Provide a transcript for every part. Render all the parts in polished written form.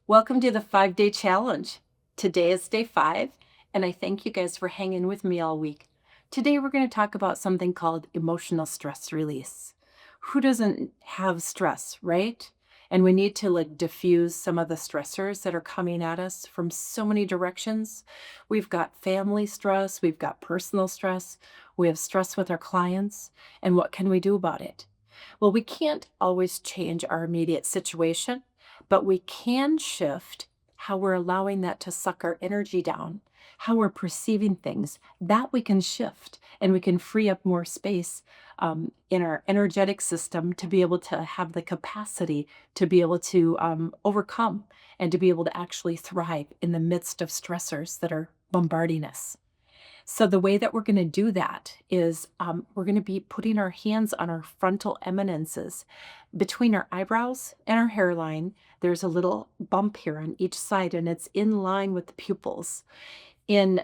Welcome to the 5-day challenge. Today is day 5, and I thank you guys for hanging with me all week. Today we're going to talk about something called emotional stress release. Who doesn't have stress, right? And we need to diffuse some of the stressors that are coming at us from so many directions. We've got family stress, we've got personal stress, we have stress with our clients, and what can we do about it? Well, we can't always change our immediate situation, but we can shift how we're allowing that to suck our energy down, how we're perceiving things. That we can shift, and we can free up more space in our energetic system to be able to have the capacity to be able to overcome and to be able to actually thrive in the midst of stressors that are bombarding us. So the way that we're going to do that is we're going to be putting our hands on our frontal eminences. Between our eyebrows and our hairline, there's a little bump here on each side, and it's in line with the pupils. In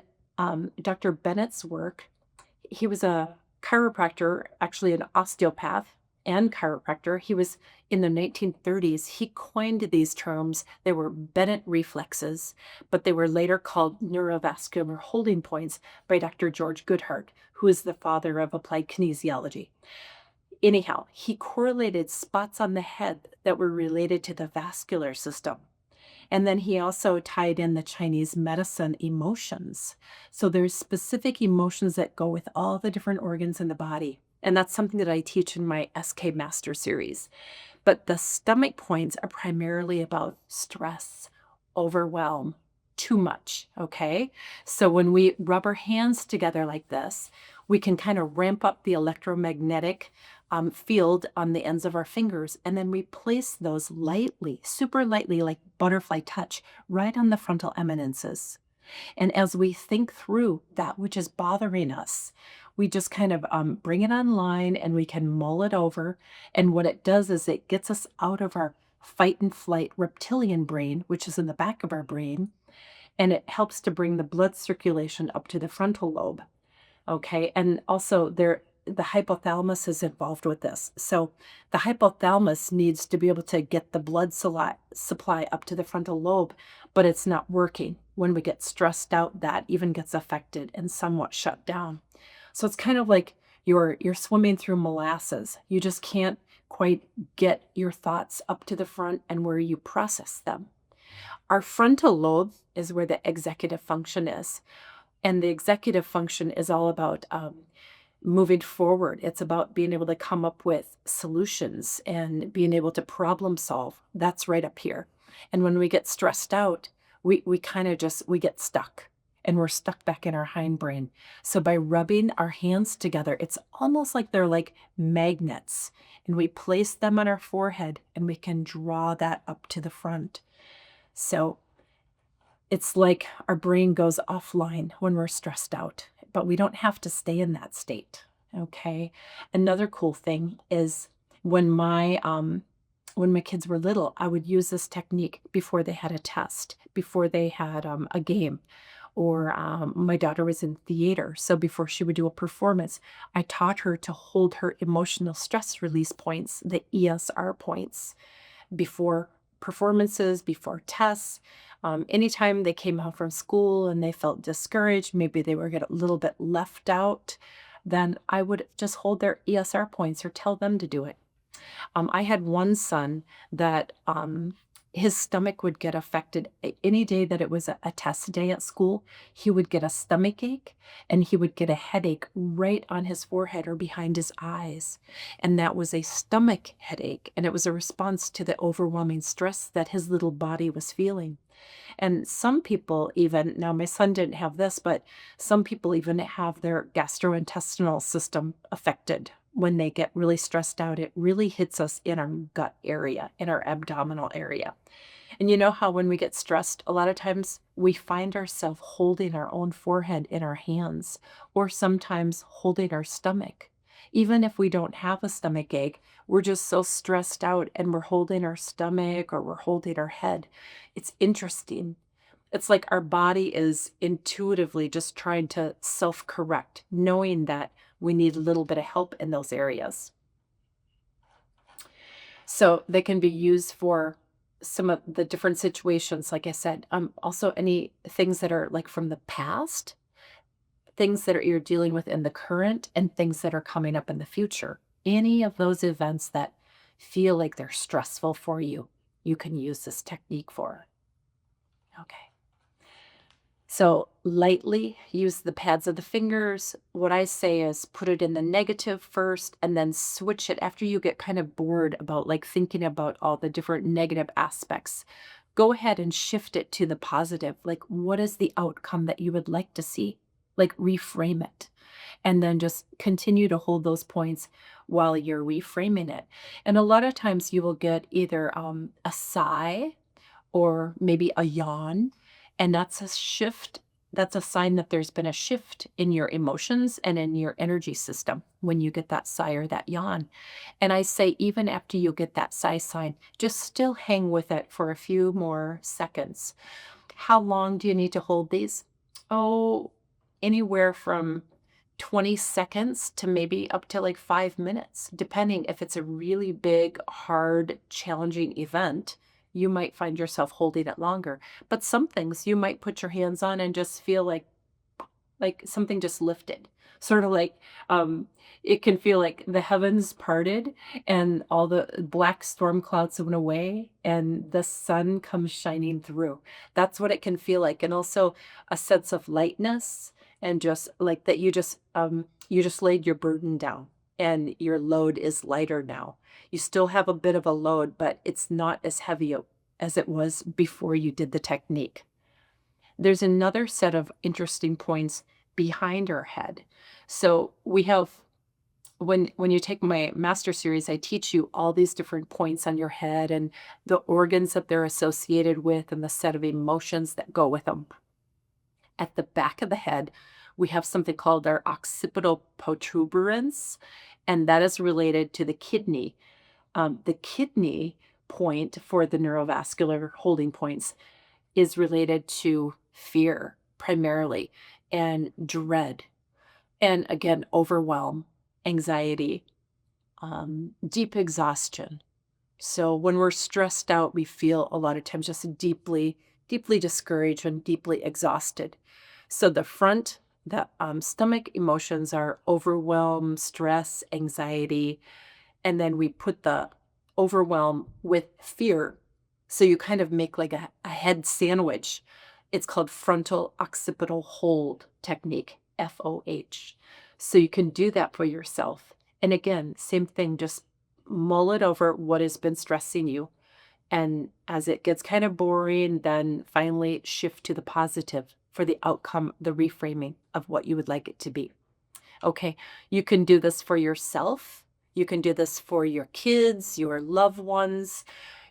Dr. Bennett's work, he was a chiropractor, actually an osteopath and chiropractor. He was in the 1930s. He coined these terms. They were Bennett reflexes, but they were later called neurovascular holding points by Dr. George Goodhart, who is the father of applied kinesiology. Anyhow, he correlated spots on the head that were related to the vascular system. And then he also tied in the Chinese medicine emotions. So there's specific emotions that go with all the different organs in the body. And that's something that I teach in my SK Master series. But the stomach points are primarily about stress, overwhelm, too much. Okay. So when we rub our hands together like this, we can kind of ramp up the electromagnetic field on the ends of our fingers. And then we place those lightly, super lightly, like butterfly touch, right on the frontal eminences. And as we think through that which is bothering us, we just kind of bring it online and we can mull it over. And what it does is it gets us out of our fight and flight reptilian brain, which is in the back of our brain, and it helps to bring the blood circulation up to the frontal lobe. Okay. And also, the hypothalamus is involved with this. So the hypothalamus needs to be able to get the blood supply up to the frontal lobe, but it's not working. When we get stressed out, that even gets affected and somewhat shut down. So it's kind of like you're swimming through molasses. You just can't quite get your thoughts up to the front and where you process them. Our frontal lobe is where the executive function is. And the executive function is all about moving forward. It's about being able to come up with solutions and being able to problem solve. That's right up here. And when we get stressed out, we kind of just we get stuck, and we're stuck back in our hindbrain. So by rubbing our hands together, it's almost like they're like magnets, and we place them on our forehead and we can draw that up to the front. So it's like our brain goes offline when we're stressed out, but we don't have to stay in that state. Okay. Another cool thing is when my kids were little, I would use this technique before they had a test, before they had a game, or my daughter was in theater. So before she would do a performance, I taught her to hold her emotional stress release points, the ESR points, before performances, before tests. Anytime they came home from school and they felt discouraged, maybe they were getting a little bit left out, then I would just hold their ESR points or tell them to do it. I had one son that his stomach would get affected any day that it was a test day at school. He would get a stomach ache and he would get a headache right on his forehead or behind his eyes. And that was a stomach headache. And it was a response to the overwhelming stress that his little body was feeling. And some people even, now my son didn't have this, but some people even have their gastrointestinal system affected when they get really stressed out. It really hits us in our gut area, in our abdominal area. And you know how when we get stressed, a lot of times we find ourselves holding our own forehead in our hands, or sometimes holding our stomach. Even if we don't have a stomach ache, we're just so stressed out and we're holding our stomach or we're holding our head. It's interesting. It's like our body is intuitively just trying to self correct, knowing that we need a little bit of help in those areas. So they can be used for some of the different situations, like I said, also any things that are like from the past, things that are you're dealing with in the current, and things that are coming up in the future. Any of those events that feel like they're stressful for you, you can use this technique for. Okay. So lightly use the pads of the fingers. What I say is put it in the negative first and then switch it after you get kind of bored about like thinking about all the different negative aspects. Go ahead and shift it to the positive. Like, what is the outcome that you would like to see? Like, reframe it. And then just continue to hold those points while you're reframing it. And a lot of times you will get either a sigh or maybe a yawn, and that's a shift. That's a sign that there's been a shift in your emotions and in your energy system when you get that sigh or that yawn. And I say, even after you get that sigh sign, just still hang with it for a few more seconds. How long do you need to hold these? Oh, anywhere from 20 seconds to maybe up to like 5 minutes, depending if it's a really big, hard, challenging event. You might find yourself holding it longer. But some things you might put your hands on and just feel like something just lifted. Sort of like it can feel like the heavens parted and all the black storm clouds went away and the sun comes shining through. That's what it can feel like. And also a sense of lightness and just like that you just laid your burden down and your load is lighter now. You still have a bit of a load, but it's not as heavy as it was before you did the technique. There's another set of interesting points behind our head. So we have when you take my master series, I teach you all these different points on your head and the organs that they're associated with and the set of emotions that go with them. At the back of the head, we have something called our occipital protuberance, and that is related to the kidney. The kidney point for the neurovascular holding points is related to fear primarily and dread. And again, overwhelm, anxiety, deep exhaustion. So when we're stressed out, we feel a lot of times just deeply, deeply discouraged and deeply exhausted. So the stomach emotions are overwhelm, stress, anxiety, and then we put the overwhelm with fear. So you kind of make like a head sandwich. It's called frontal occipital hold technique, FOH. So you can do that for yourself. And again, same thing, just mull it over what has been stressing you. And as it gets kind of boring, then finally shift to the positive for the outcome, the reframing of what you would like it to be. Okay, you can do this for yourself. You can do this for your kids, your loved ones,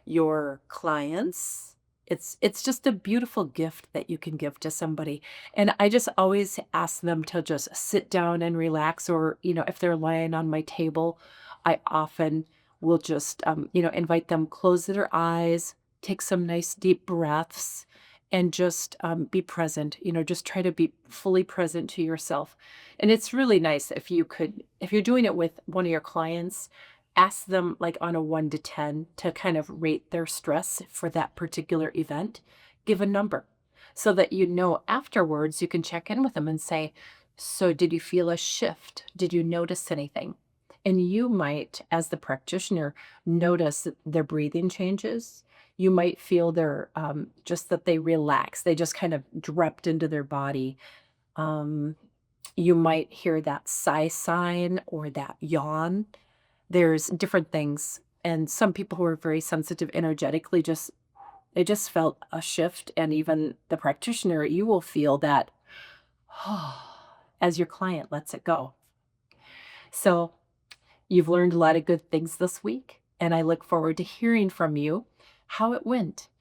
your clients. It's just a beautiful gift that you can give to somebody. And I just always ask them to just sit down and relax or, if they're lying on my table, I often will just invite them close their eyes, take some nice deep breaths and just be present, just try to be fully present to yourself. And it's really nice if you're doing it with one of your clients, ask them like on a 1 to 10 to kind of rate their stress for that particular event. Give a number so that afterwards you can check in with them and say, so did you feel a shift? Did you notice anything? And you might, as the practitioner, notice that their breathing changes. You might feel just that they relax. They just kind of dropped into their body. Um, you might hear that sigh sign or that yawn. There's different things. And some people who are very sensitive energetically they just felt a shift. And even the practitioner, you will feel that as your client lets it go. So you've learned a lot of good things this week, and I look forward to hearing from you how it went.